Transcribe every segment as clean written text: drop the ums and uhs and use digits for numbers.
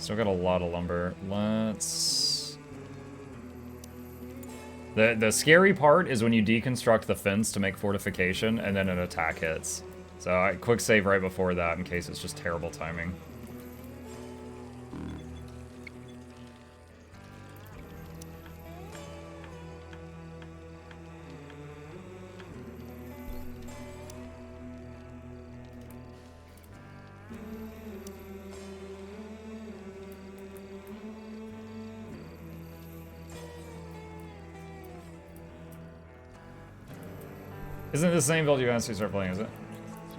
Still got a lot of lumber. Let's... The scary part is when you deconstruct the fence to make fortification, and then an attack hits. So I quick save right before that in case it's just terrible timing. Isn't it the same build you asked to start playing, is it?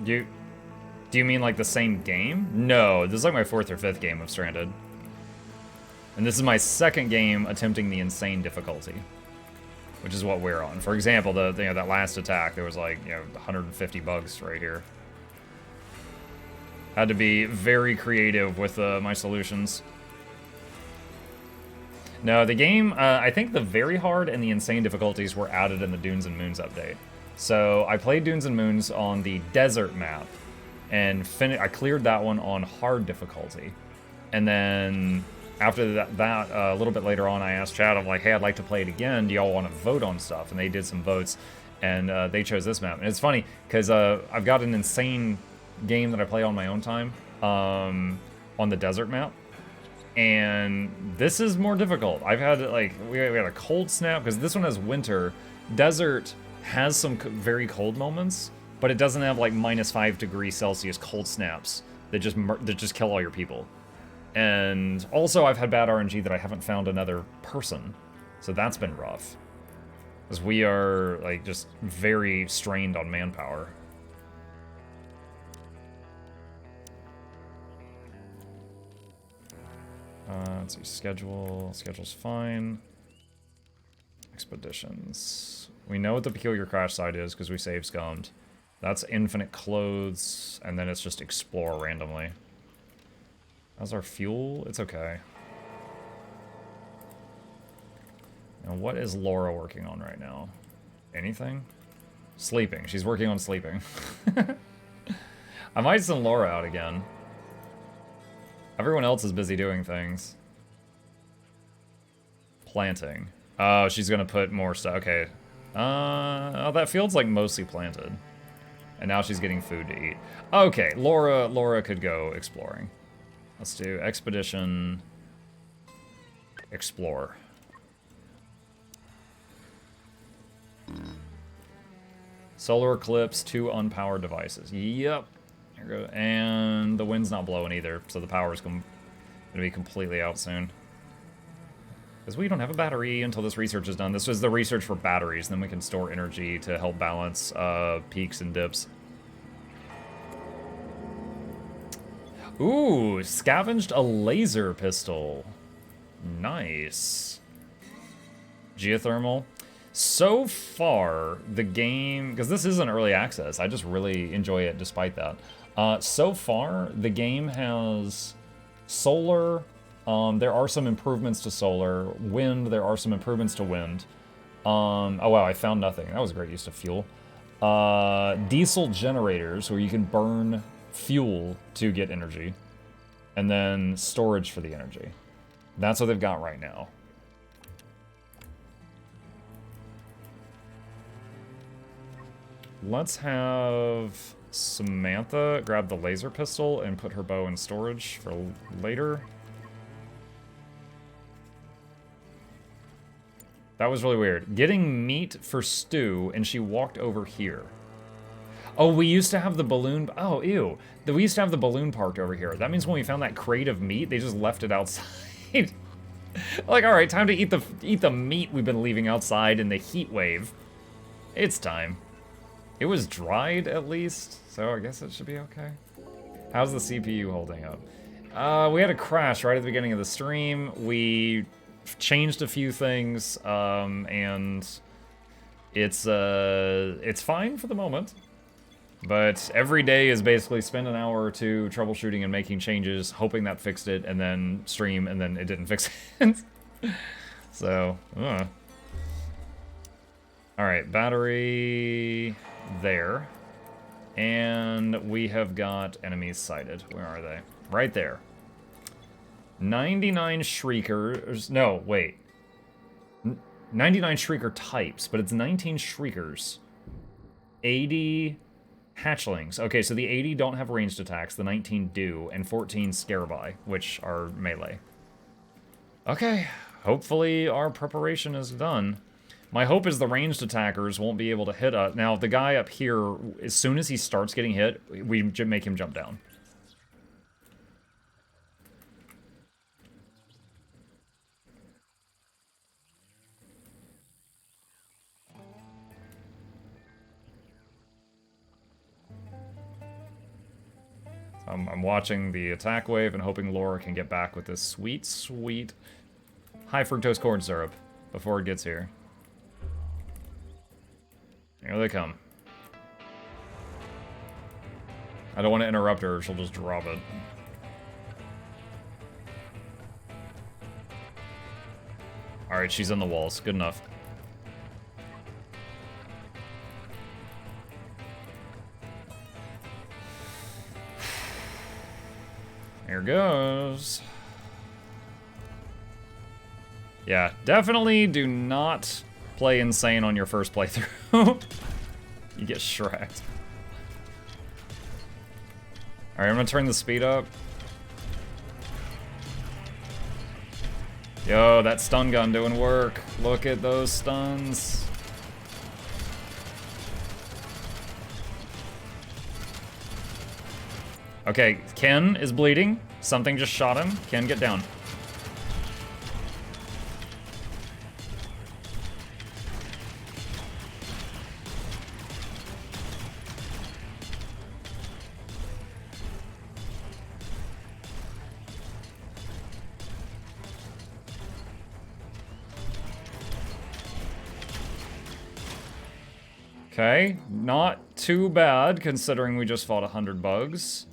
Do you mean like the same game? No, this is like my 4th or 5th game of Stranded. And this is my 2nd game attempting the insane difficulty, which is what we're on. For example, that last attack, there was like 150 bugs right here. Had to be very creative with my solutions. No, the game, I think the very hard and the insane difficulties were added in the Dunes and Moons update. So I played Dunes and Moons on the desert map, and I cleared that one on hard difficulty. And then after that a little bit later on, I asked chat, I'm like, hey, I'd like to play it again. Do y'all want to vote on stuff? And they did some votes, and they chose this map. And it's funny, because I've got an insane game that I play on my own time on the desert map. And this is more difficult. I've had, like, we had a cold snap, because this one has winter. Desert has some very cold moments, but it doesn't have like -5°C cold snaps that just kill all your people. And also I've had bad RNG that I haven't found another person, so that's been rough, because we are like just very strained on manpower. Let's see, schedule's fine. Expeditions. We know what the peculiar crash site is because we save scummed. That's infinite clothes, and then it's just explore randomly. How's our fuel? It's okay. Now, what is Laura working on right now? Anything? Sleeping. She's working on sleeping. I might send Laura out again. Everyone else is busy doing things. Planting. Oh, she's gonna put more stuff. Okay. Oh, that field's like mostly planted. And now she's getting food to eat. Okay, Laura could go exploring. Let's do expedition, explore. Solar eclipse, 2 unpowered devices. Yep. Here we go. And the wind's not blowing either, so the power's gonna be completely out soon. Because we don't have a battery until this research is done. This was the research for batteries, then we can store energy to help balance peaks and dips. Ooh, scavenged a laser pistol. Nice. Geothermal. So far, the game, because this isn't early access, I just really enjoy it despite that. So far, the game has solar. There are some improvements to solar. Wind, there are some improvements to wind. Oh wow, I found nothing. That was a great use of fuel. Diesel generators, where you can burn fuel to get energy. And then storage for the energy. That's what they've got right now. Let's have Samantha grab the laser pistol and put her bow in storage for later. That was really weird. Getting meat for stew, and she walked over here. Oh, we used to have the balloon... Oh, ew. We used to have the balloon parked over here. That means when we found that crate of meat, they just left it outside. Like, alright, time to eat the meat we've been leaving outside in the heat wave. It's time. It was dried, at least, so I guess it should be okay. How's the CPU holding up? We had a crash right at the beginning of the stream. We changed a few things, and it's fine for the moment. But every day is basically spend an hour or two troubleshooting and making changes, hoping that fixed it, and then stream, and then it didn't fix it. So, alright, battery there. And we have got enemies sighted. Where are they? Right there. 99 Shriekers. No, wait. 99 Shrieker types, but it's 19 Shriekers. 80 Hatchlings. Okay, so the 80 don't have ranged attacks, the 19 do, and 14 Scareby, which are melee. Okay, hopefully our preparation is done. My hope is the ranged attackers won't be able to hit us. Now, the guy up here, as soon as he starts getting hit, we make him jump down. I'm watching the attack wave and hoping Laura can get back with this sweet, sweet high fructose corn syrup before it gets here. Here they come. I don't want to interrupt her, she'll just drop it. Alright, she's in the walls. Good enough. Here goes. Yeah, definitely do not play insane on your first playthrough. You get shreked. Alright, I'm gonna turn the speed up. Yo, that stun gun doing work. Look at those stuns. Okay, Ken is bleeding. Something just shot him. Ken, get down. Okay, not too bad considering we just fought 100 bugs.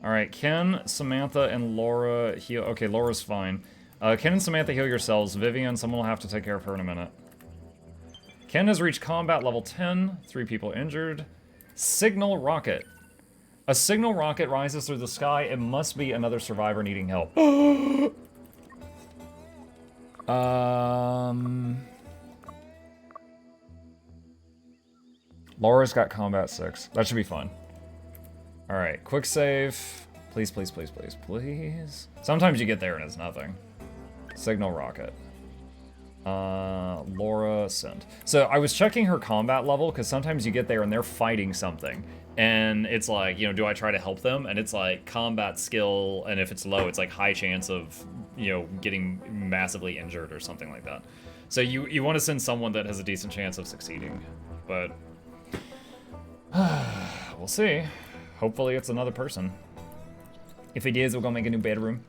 Alright, Ken, Samantha, and Laura heal. Okay, Laura's fine. Ken and Samantha heal yourselves. Vivian, someone will have to take care of her in a minute. Ken has reached combat level 10. 3 people injured. Signal rocket. A signal rocket rises through the sky. It must be another survivor needing help. Laura's got combat 6. That should be fun. Alright, quick save. Please, please, please, please, please. Sometimes you get there and it's nothing. Signal rocket. Laura sent. So I was checking her combat level because sometimes you get there and they're fighting something. And it's like, you know, do I try to help them? And it's like combat skill, and if it's low, it's like high chance of, you know, getting massively injured or something like that. So you want to send someone that has a decent chance of succeeding. But we'll see. Hopefully it's another person. If it is, we're gonna make a new bedroom.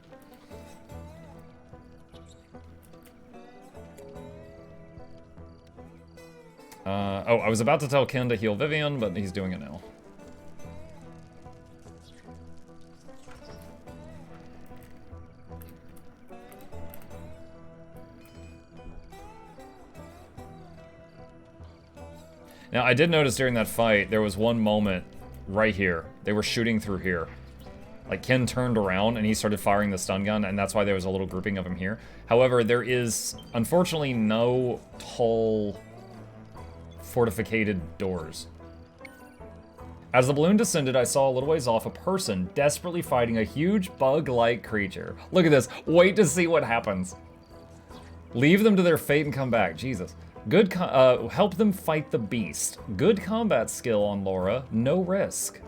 Oh, I was about to tell Ken to heal Vivian, but he's doing it now. Now, I did notice during that fight, there was one moment right here. They were shooting through here. Like, Ken turned around and he started firing the stun gun, and that's why there was a little grouping of them here. However, there is, unfortunately, no tall, fortificated doors. As the balloon descended, I saw a little ways off a person desperately fighting a huge bug-like creature. Look at this. Wait to see what happens. Leave them to their fate and come back. Jesus. Good, help them fight the beast. Good combat skill on Laura, no risk.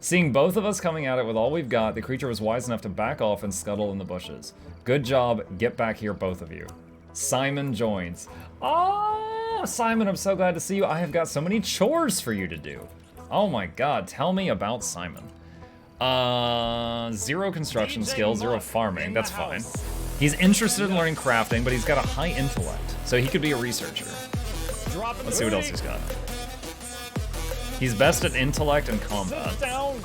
Seeing both of us coming at it with all we've got, the creature was wise enough to back off and scuttle in the bushes. Good job, get back here, both of you. Simon joins. Oh, Simon, I'm so glad to see you. I have got so many chores for you to do. Oh my god, tell me about Simon. 0 construction skill, 0 farming, that's fine. He's interested in learning crafting, but he's got a high intellect, so he could be a researcher. Let's see what else he's got. He's best at intellect and combat. Oh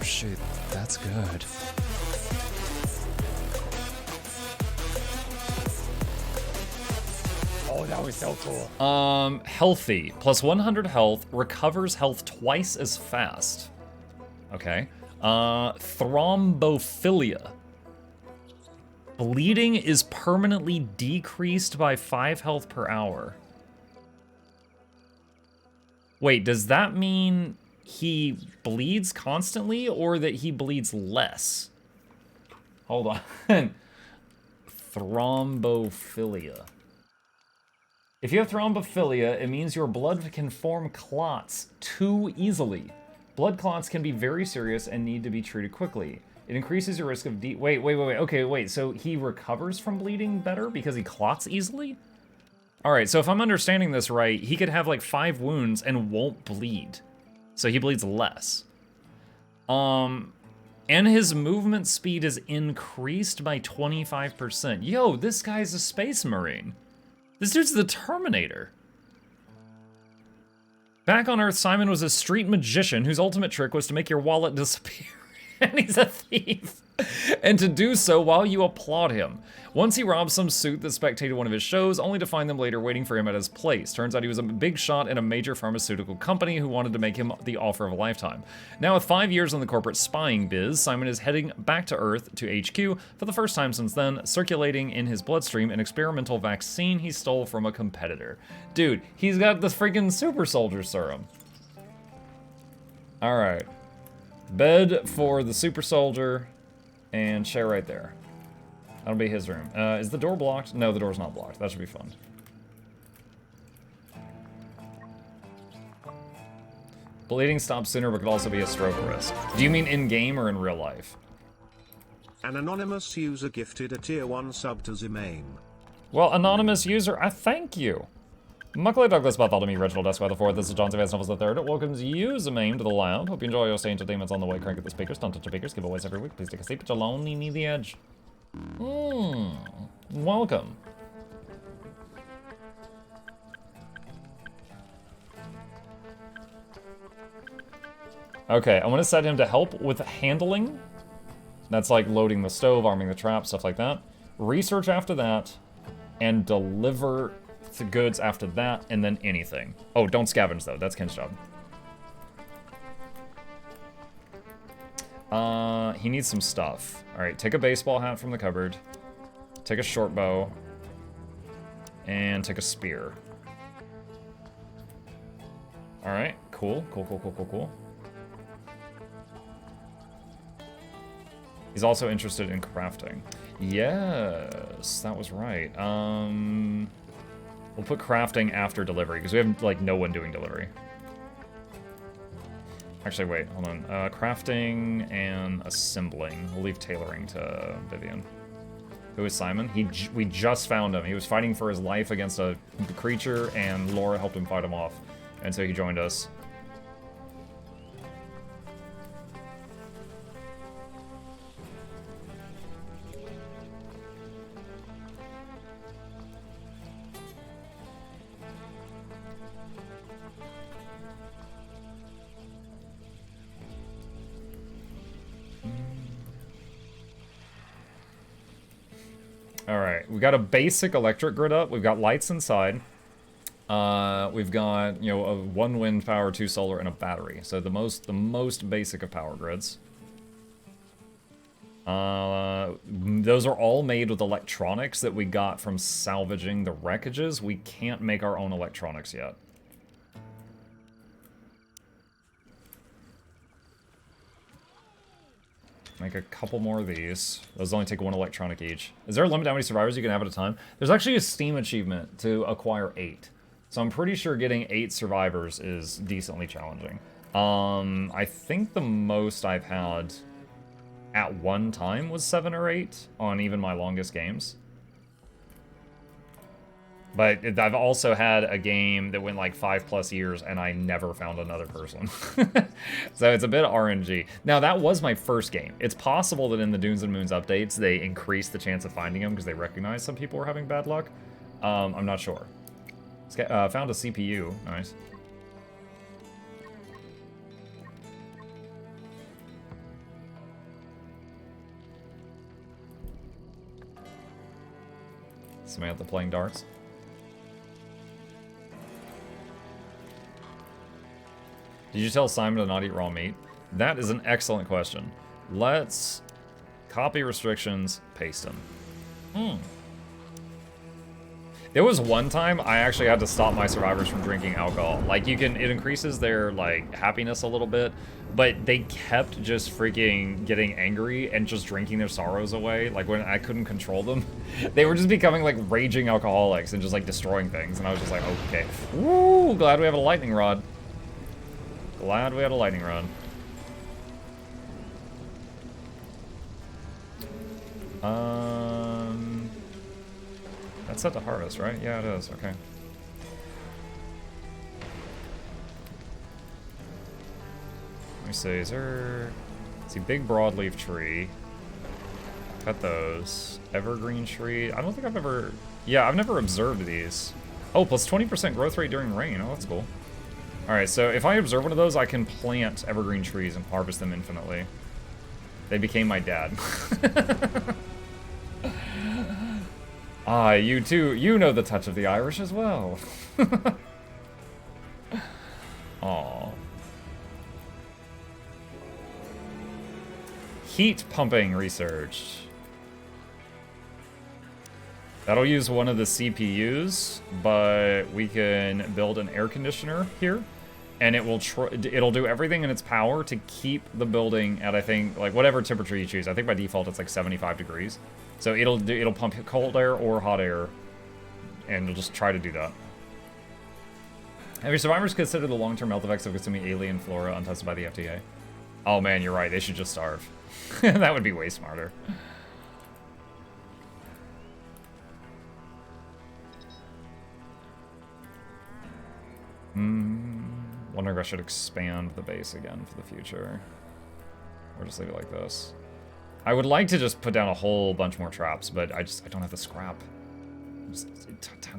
shit, that's good. Oh, that was so cool. Healthy. Plus 100 health, recovers health twice as fast. Okay. Thrombophilia. Bleeding is permanently decreased by 5 health per hour. Wait, does that mean he bleeds constantly or that he bleeds less? Hold on. Thrombophilia. If you have thrombophilia, it means your blood can form clots too easily. Blood clots can be very serious and need to be treated quickly. It increases your risk of wait. Okay, wait. So he recovers from bleeding better because he clots easily? All right, so if I'm understanding this right, he could have like 5 wounds and won't bleed. So he bleeds less. And his movement speed is increased by 25%. Yo, this guy's a space marine. This dude's the Terminator. Back on Earth, Simon was a street magician whose ultimate trick was to make your wallet disappear. And he's a thief. And to do so while you applaud him. Once he robbed some suit that spectated one of his shows, only to find them later waiting for him at his place. Turns out he was a big shot in a major pharmaceutical company who wanted to make him the offer of a lifetime. Now with 5 years in the corporate spying biz, Simon is heading back to Earth, to HQ, for the first time since then, circulating in his bloodstream an experimental vaccine he stole from a competitor. Dude, he's got the freaking super soldier serum. Alright. Bed for the super soldier, and chair right there. That'll be his room. Is the door blocked? No, the door's not blocked. That should be fun. Bleeding stops sooner, but could also be a stroke risk. Do you mean in-game or in real life? An anonymous user gifted a tier 1 sub to Zimame. Well, anonymous user, I thank you. Mukluk, Douglas, Bartholomew, Reginald, Esquire the Fourth, this is John Savage Novels the Third. Welcomes you, Zimame, to the lounge. Hope you enjoy your stay entertainments on the way. Crank at the speakers, don't touch the speakers, giveaways every week. Please take a seat, but you'll only need the edge. Welcome. Okay, I want to set him to help with handling. That's like loading the stove, arming the trap, stuff like that. Research after that, and deliver the goods after that, and then anything. Oh, don't scavenge though, that's Ken's job. He needs some stuff. All right, take a baseball hat from the cupboard. Take a short bow. And take a spear. All right, cool. He's also interested in crafting. Yes, that was right. We'll put crafting after delivery, because we have, like, no one doing delivery. Actually, wait, hold on. Crafting and assembling. We'll leave tailoring to Vivian. Who is Simon? We just found him. He was fighting for his life against a creature, and Laura helped him fight him off. And so he joined us. Alright, we've got a basic electric grid up. We've got lights inside. We've got, you know, a 1 wind power, 2 solar, and a battery. So the most basic of power grids. Those are all made with electronics that we got from salvaging the wreckages. We can't make our own electronics yet. Make a couple more of these. Those only take 1 electronic each. Is there a limit to how many survivors you can have at a time? There's actually a Steam achievement to acquire 8. So I'm pretty sure getting 8 survivors is decently challenging. I think the most I've had at one time was 7 or 8 on even my longest games. But I've also had a game that went like 5+ years and I never found another person. So it's a bit RNG. Now that was my first game. It's possible that in the Dunes and Moons updates, they increased the chance of finding them because they recognize some people were having bad luck. I'm not sure. Found a CPU, nice. Samantha playing darts. Did you tell Simon to not eat raw meat? That is an excellent question. Let's copy restrictions, paste them. There was one time I actually had to stop my survivors from drinking alcohol. Like, it increases their, like, happiness a little bit, but they kept just freaking getting angry and just drinking their sorrows away. Like, when I couldn't control them, they were just becoming, like, raging alcoholics and just, like, destroying things. And I was just like, okay. Woo! Glad we have a lightning rod. Glad we had a lightning rod. That's set to harvest, right? Yeah, it is. Okay. Let me see. Is there... Let's see, big broadleaf tree. Cut those. Evergreen tree. I don't think I've ever... Yeah, I've never observed these. Oh, plus 20% growth rate during rain. Oh, that's cool. Alright, so if I observe one of those, I can plant evergreen trees and harvest them infinitely. They became my dad. Ah, you too. You know the touch of the Irish as well. Aw. Heat pumping research. That'll use one of the CPUs, but we can build an air conditioner here, and it'll do everything in its power to keep the building at, I think, like whatever temperature you choose. I think by default it's like 75 degrees. So it'll pump cold air or hot air, and it'll just try to do that. Have your survivors considered the long-term health effects of consuming alien flora untested by the FTA? Oh man, you're right. They should just starve. That would be way smarter. Wondering if I should expand the base again for the future, or just leave it like this. I would like to just put down a whole bunch more traps, but I don't have the scrap. Just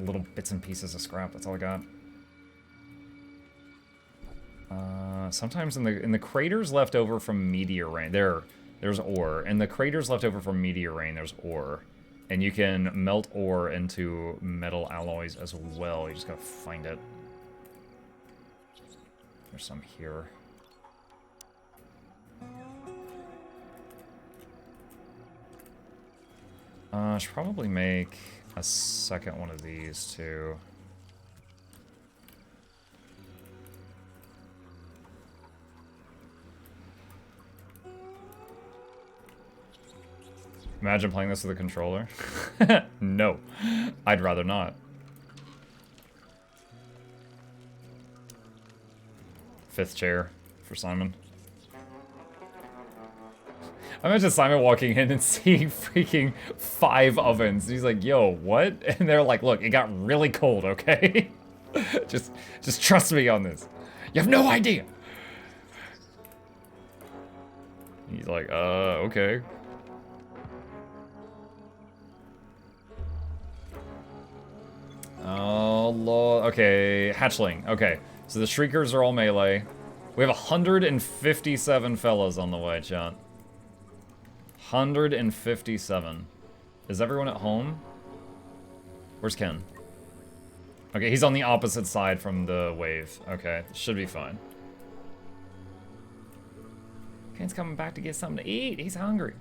little bits and pieces of scrap. That's all I got. Sometimes in the craters left over from meteor rain, there's ore. In the craters left over from meteor rain, there's ore, and you can melt ore into metal alloys as well. You just gotta find it. There's some here. I should probably make a second one of these, too. Imagine playing this with a controller. No, I'd rather not. Fifth chair for Simon. I imagine Simon walking in and seeing freaking 5 ovens. And he's like, yo, what? And they're like, look, it got really cold, okay? just trust me on this. You have no idea. He's like, okay. Oh, Lord. Okay, hatchling. Okay, so the Shriekers are all melee. We have 157 fellas on the way, chat. 157. Is everyone at home? Where's Ken? Okay, he's on the opposite side from the wave. Okay, should be fine. Ken's coming back to get something to eat. He's hungry.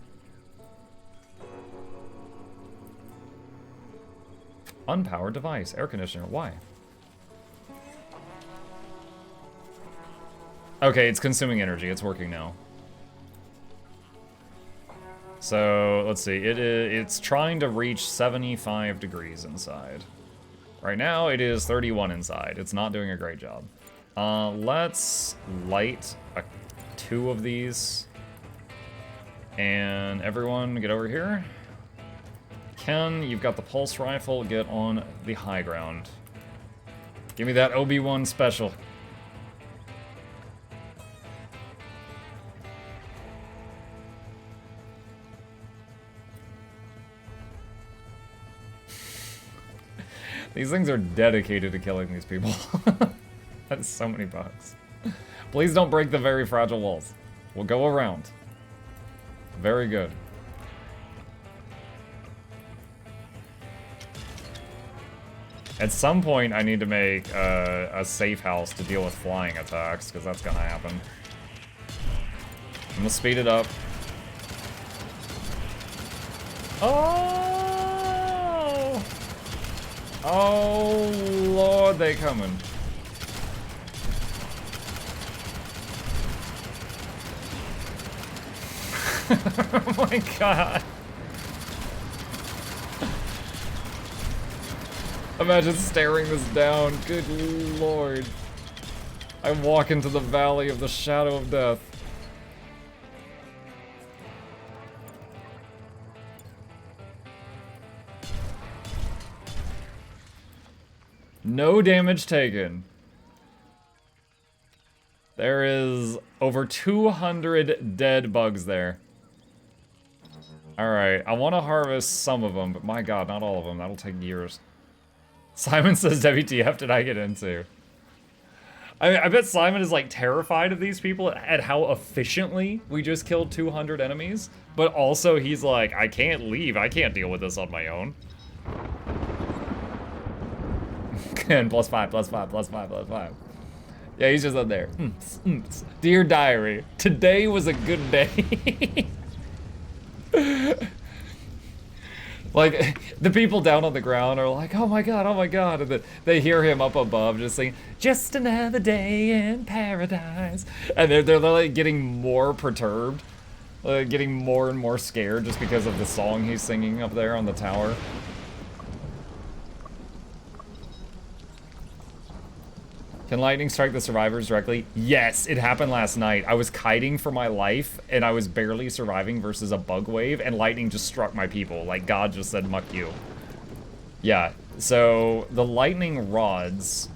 Unpowered device. Air conditioner. Why? Okay, it's consuming energy. It's working now. So, let's see. It's trying to reach 75 degrees inside. Right now, it is 31 inside. It's not doing a great job. Let's light 2 of these. And everyone, get over here. Ken, you've got the pulse rifle. Get on the high ground. Give me that Obi-Wan special. These things are dedicated to killing these people. That is so many bugs. Please don't break the very fragile walls. We'll go around. Very good. At some point, I need to make a safe house to deal with flying attacks, because that's gonna happen. I'm gonna speed it up. Oh! Oh, Lord, they coming. Oh my god. Imagine staring this down. Good Lord. I walk into the valley of the shadow of death. No damage taken. There is over 200 dead bugs there. Alright, I want to harvest some of them, but my god, not all of them. That'll take years. Simon says, WTF did I get into? I bet Simon is like terrified of these people at how efficiently we just killed 200 enemies. But also he's like, I can't leave. I can't deal with this on my own. And +5, +5, +5, +5. Yeah, he's just up there. Dear diary, today was a good day. Like, the people down on the ground are like, oh my god, and then they hear him up above just saying, just another day in paradise. And they're like getting more perturbed, getting more and more scared just because of the song he's singing up there on the tower. Can lightning strike the survivors directly? Yes, it happened last night. I was kiting for my life, and I was barely surviving versus a bug wave, and lightning just struck my people. Like, God just said, muck you. Yeah, so the lightning rods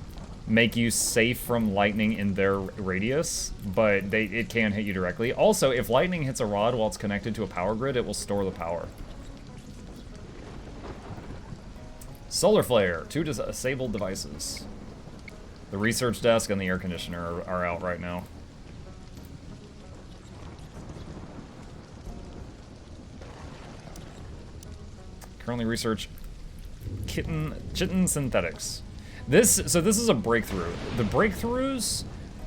make you safe from lightning in their radius, but it can hit you directly. Also, if lightning hits a rod while it's connected to a power grid, it will store the power. Solar flare, 2 disabled devices. The research desk and the air conditioner are out right now. Currently research chitin synthetics. So this is a breakthrough. The breakthroughs,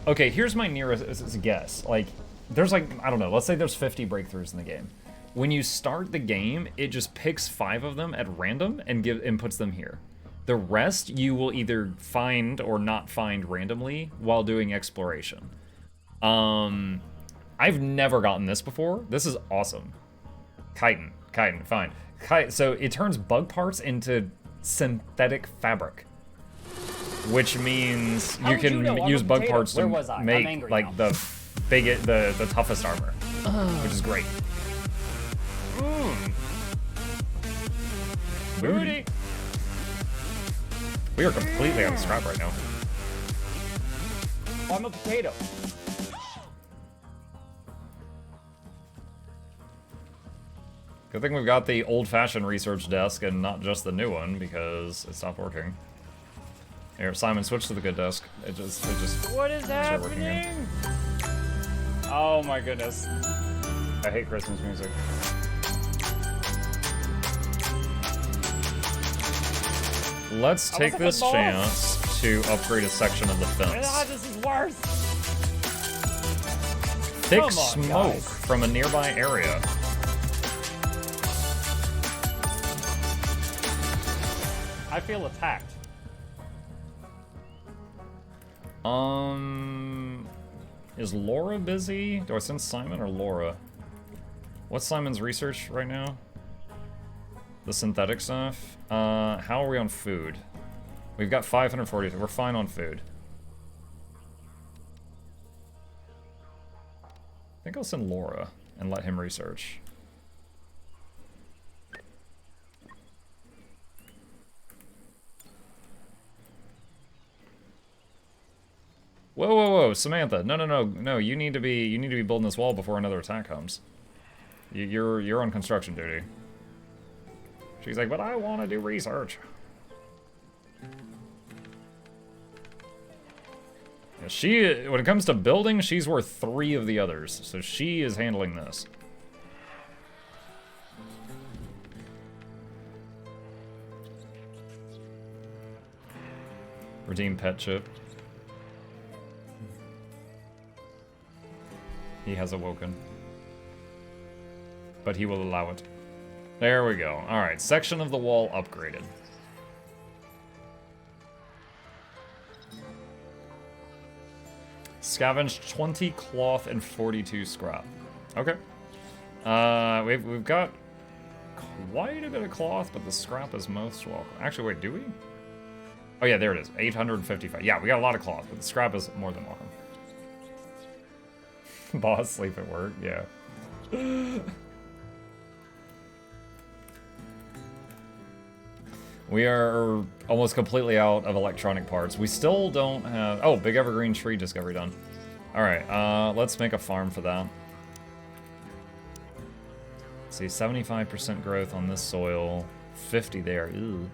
okay, here's my nearest guess. Like, there's like, I don't know, let's say there's 50 breakthroughs in the game. When you start the game, it just picks 5 of them at random and puts them here. The rest you will either find or not find randomly while doing exploration. I've never gotten this before. This is awesome. Chitin, fine. So it turns bug parts into synthetic fabric, which means you can use bug parts to make like the toughest armor, which is great. Booty. We are completely out of scrap right now. I'm a potato. Good thing we've got the old-fashioned research desk and not just the new one, because it stopped working. Here, Simon, switch to the good desk. It just What is happening? Oh my goodness. I hate Christmas music. Let's take this chance to upgrade a section of the fence. Ah, this is worse. Thick smoke from a nearby area. I feel attacked. Is Laura busy? Do I send Simon or Laura? What's Simon's research right now? The synthetic stuff. How are we on food? We've got 540. We're fine on food. I think I'll send Laura and let him research. Whoa, Samantha! No! You need to be building this wall before another attack comes. You're on construction duty. She's like, but I want to do research. Yeah, when it comes to building, she's worth 3 of the others, so she is handling this. Redeem pet chip. He has awoken. but he will allow it. There we go. Alright, section of the wall upgraded. Scavenged 20 cloth and 42 scrap. Okay. We've got quite a bit of cloth, but the scrap is most welcome. Actually, wait, do we? Oh yeah, there it is. 855. Yeah, we got a lot of cloth, but the scrap is more than welcome. Boss sleep at work, yeah. We are almost completely out of electronic parts. We still don't have... Oh, big evergreen tree discovery done. Alright, let's make a farm for that. Let's see, 75% growth on this soil. 50 there, ew.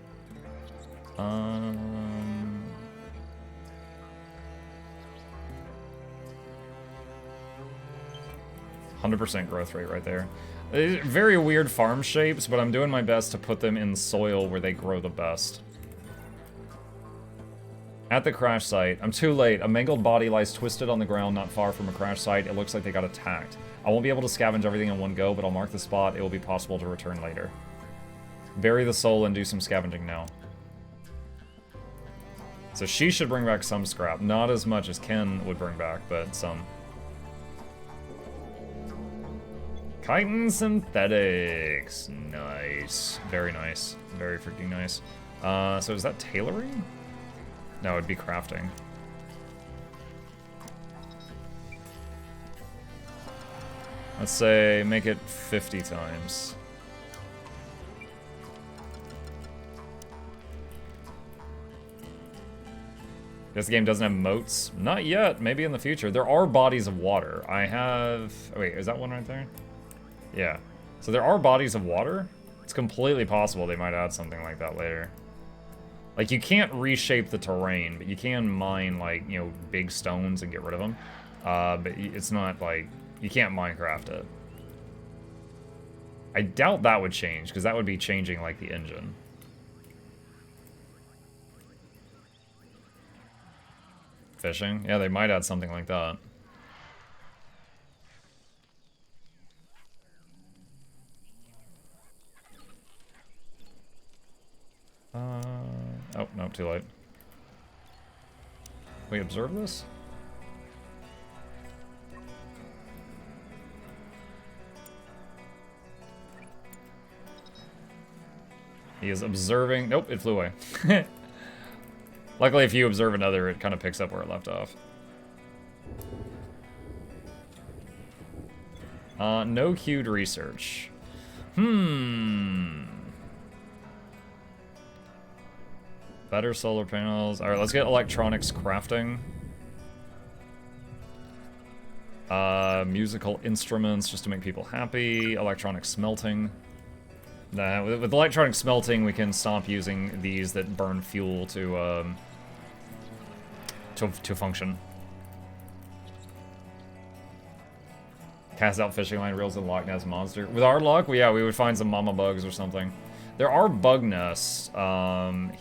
100% growth rate right there. Very weird farm shapes, but I'm doing my best to put them in soil where they grow the best. At the crash site. I'm too late. A mangled body lies twisted on the ground not far from a crash site. It looks like they got attacked. I won't be able to scavenge everything in one go, but I'll mark the spot. It will be possible to return later. Bury the soul and do some scavenging now. So she should bring back some scrap. Not as much as Ken would bring back, but some. Chitin synthetics. Nice. Very nice. Very freaking nice. So is that tailoring? No, it'd be crafting. Let's say make it 50 times. This game doesn't have moats? Not yet. Maybe in the future. There are bodies of water. I have... Oh, wait, is that one right there? Yeah. So there are bodies of water. It's completely possible they might add something like that later. Like, you can't reshape the terrain, but you can mine, like, you know, big stones and get rid of them. But it's not, like... You can't Minecraft it. I doubt that would change, because that would be changing, like, the engine. Fishing? Yeah, they might add something like that. Oh, no, too late. We observe this? He is observing... Nope, it flew away. Luckily, if you observe another, it kind of picks up where it left off. No queued research. Better solar panels. Alright, let's get electronics crafting. Musical instruments, just to make people happy. Electronic smelting. With electronic smelting, we can stop using these that burn fuel to function. Cast out fishing line reels in Loch Ness Monster. With our luck, we would find some mama bugs or something. There are bug nests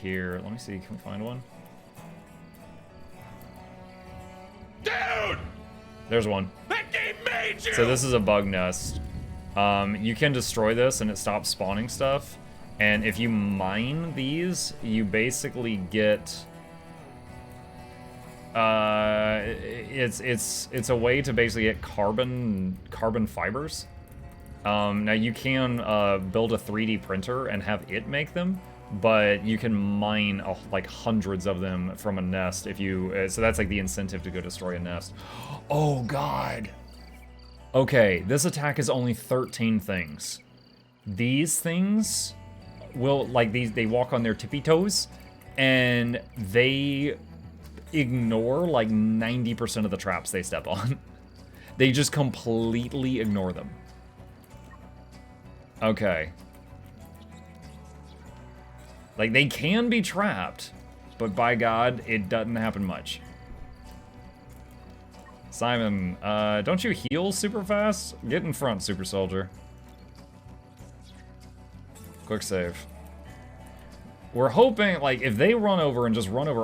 here. Let me see, can we find one? Dude! There's one. That game made you! So this is a bug nest. You can destroy this and it stops spawning stuff. And if you mine these, you basically get... it's a way to basically get carbon fibers. Now you can build a 3D printer and have it make them, but you can mine like hundreds of them from a nest if you. So that's like the incentive to go destroy a nest. Oh God. Okay, this attack is only 13 things. These things will they walk on their tippy toes, and they ignore like 90% of the traps they step on. They just completely ignore them. Okay. Like, they can be trapped, but by God, it doesn't happen much. Simon, don't you heal super fast? Get in front, super soldier. Quick save. We're hoping, like, if they run over and just run over